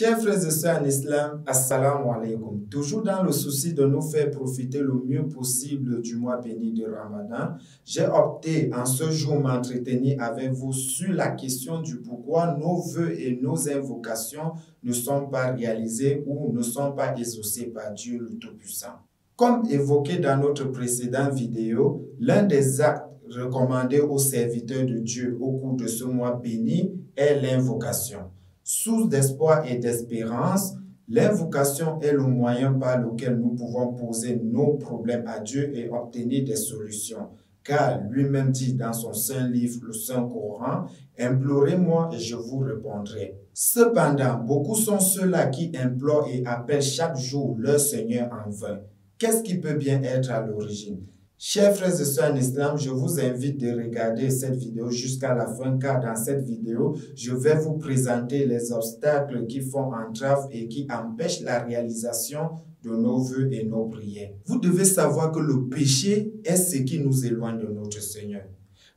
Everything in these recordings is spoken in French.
Chers frères et sœurs en islam, assalamu alaikum. Toujours dans le souci de nous faire profiter le mieux possible du mois béni de Ramadan, j'ai opté en ce jour m'entretenir avec vous sur la question du pourquoi nos vœux et nos invocations ne sont pas réalisés ou ne sont pas exaucés par Dieu le Tout-Puissant. Comme évoqué dans notre précédente vidéo, l'un des actes recommandés aux serviteurs de Dieu au cours de ce mois béni est l'invocation. Source d'espoir et d'espérance, l'invocation est le moyen par lequel nous pouvons poser nos problèmes à Dieu et obtenir des solutions. Car lui-même dit dans son saint livre, le Saint-Coran, « Implorez-moi et je vous répondrai ». Cependant, beaucoup sont ceux-là qui implorent et appellent chaque jour leur Seigneur en vain. Qu'est-ce qui peut bien être à l'origine? Chers frères et sœurs en islam, je vous invite de regarder cette vidéo jusqu'à la fin car dans cette vidéo, je vais vous présenter les obstacles qui font entrave et qui empêchent la réalisation de nos vœux et nos prières. Vous devez savoir que le péché est ce qui nous éloigne de notre Seigneur.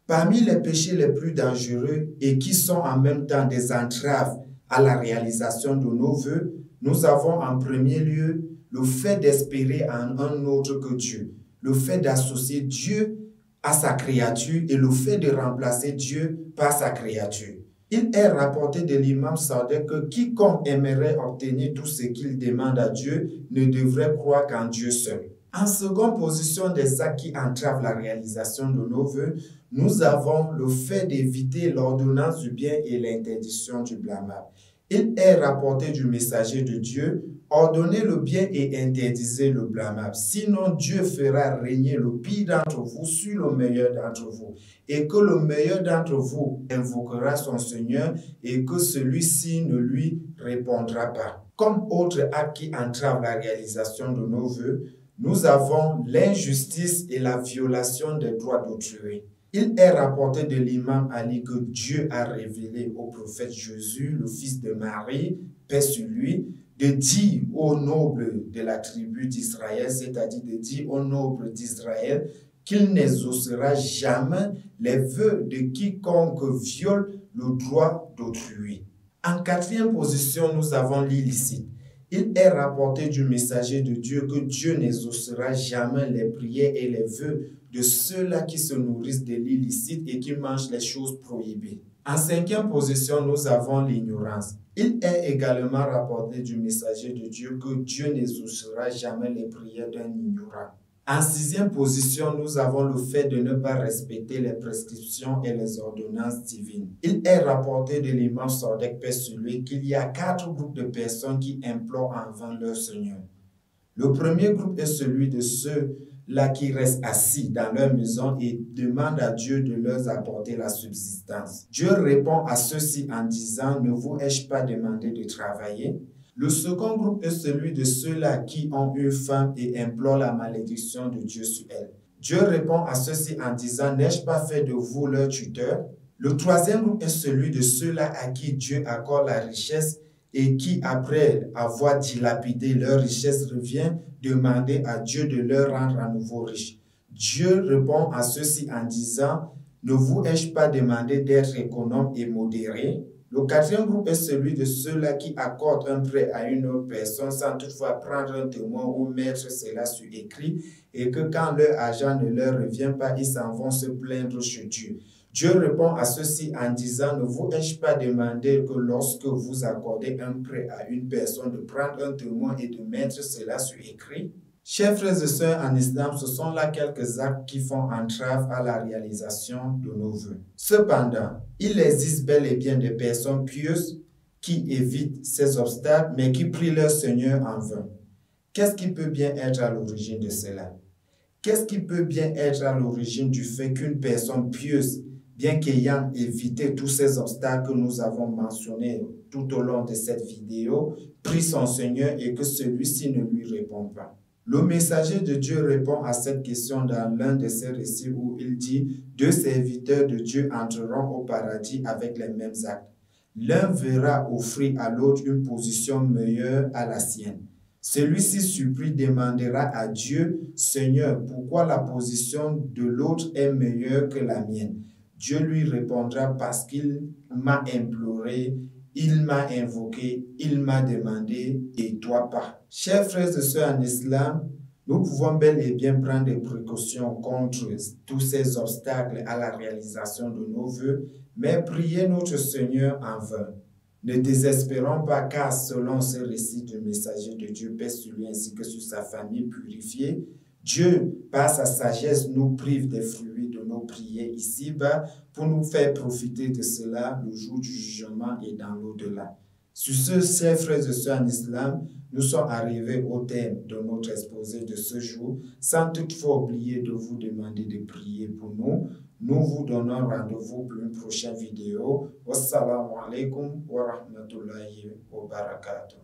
Parmi les péchés les plus dangereux et qui sont en même temps des entraves à la réalisation de nos vœux, nous avons en premier lieu le fait d'espérer en un autre que Dieu. Le fait d'associer Dieu à sa créature et le fait de remplacer Dieu par sa créature. Il est rapporté de l'imam Sadiq que quiconque aimerait obtenir tout ce qu'il demande à Dieu ne devrait croire qu'en Dieu seul. En seconde position des actes qui entravent la réalisation de nos vœux, nous avons le fait d'éviter l'ordonnance du bien et l'interdiction du blâmable. Il est rapporté du messager de Dieu, ordonnez le bien et interdisez le blâmable. Sinon, Dieu fera régner le pire d'entre vous sur le meilleur d'entre vous. Et que le meilleur d'entre vous invoquera son Seigneur et que celui-ci ne lui répondra pas. Comme autre acte qui entrave la réalisation de nos vœux, nous avons l'injustice et la violation des droits d'autrui. Il est rapporté de l'imam Ali que Dieu a révélé au prophète Jésus, le fils de Marie, paix sur lui, de dire aux nobles de la tribu d'Israël, c'est-à-dire de dire aux nobles d'Israël qu'il n'exaucera jamais les vœux de quiconque viole le droit d'autrui. En quatrième position, nous avons l'illicite. Il est rapporté du messager de Dieu que Dieu n'exaucera jamais les prières et les vœux de ceux-là qui se nourrissent de l'illicite et qui mangent les choses prohibées. En cinquième position, nous avons l'ignorance. Il est également rapporté du messager de Dieu que Dieu n'exaucera jamais les prières d'un ignorant. En sixième position, nous avons le fait de ne pas respecter les prescriptions et les ordonnances divines. Il est rapporté de l'imam Sadiq, paix sur lui, qu'il y a 4 groupes de personnes qui implorent en vain leur Seigneur. Le premier groupe est celui de ceux-là qui restent assis dans leur maison et demandent à Dieu de leur apporter la subsistance. Dieu répond à ceux-ci en disant « Ne vous ai-je pas demandé de travailler ?» Le second groupe est celui de ceux-là qui ont une femme et implorent la malédiction de Dieu sur elle. Dieu répond à ceux-ci en disant « N'ai-je pas fait de vous leur tuteur ?» Le troisième groupe est celui de ceux-là à qui Dieu accorde la richesse et qui, après avoir dilapidé leur richesse, revient demander à Dieu de leur rendre à nouveau riches. Dieu répond à ceux-ci en disant « Ne vous ai-je pas demandé d'être économe et modéré ?» Le quatrième groupe est celui de ceux-là qui accordent un prêt à une autre personne sans toutefois prendre un témoin ou mettre cela sur écrit et que quand leur argent ne leur revient pas, ils s'en vont se plaindre chez Dieu. Dieu répond à ceux-ci en disant « Ne vous ai-je pas demandé que lorsque vous accordez un prêt à une personne de prendre un témoin et de mettre cela sur écrit ?» Chers frères et sœurs en islam, ce sont là quelques actes qui font entrave à la réalisation de nos vœux. Cependant, il existe bel et bien des personnes pieuses qui évitent ces obstacles, mais qui prient leur Seigneur en vain. Qu'est-ce qui peut bien être à l'origine de cela? Qu'est-ce qui peut bien être à l'origine du fait qu'une personne pieuse, bien qu'ayant évité tous ces obstacles que nous avons mentionnés tout au long de cette vidéo, prie son Seigneur et que celui-ci ne lui répond pas? Le messager de Dieu répond à cette question dans l'un de ses récits où il dit « Deux serviteurs de Dieu entreront au paradis avec les mêmes actes. L'un verra offrir à l'autre une position meilleure à la sienne. Celui-ci surpris demandera à Dieu « Seigneur, pourquoi la position de l'autre est meilleure que la mienne ?» Dieu lui répondra « Parce qu'il m'a imploré il m'a invoqué, il m'a demandé et toi pas. Chers frères et sœurs en islam, nous pouvons bel et bien prendre des précautions contre tous ces obstacles à la réalisation de nos vœux, mais prier notre Seigneur en vain. Ne désespérons pas car selon ce récit du messager de Dieu, paix sur lui ainsi que sur sa famille purifiée, Dieu, par sa sagesse, nous prive des fruits de nos prières ici-bas pour nous faire profiter de cela le jour du jugement et dans l'au-delà. Sur ce, chers frères et sœurs en islam, nous sommes arrivés au terme de notre exposé de ce jour, sans toutefois oublier de vous demander de prier pour nous. Nous vous donnons rendez-vous pour une prochaine vidéo. Wassalamu alaikum wa rahmatullahi wa barakatuh.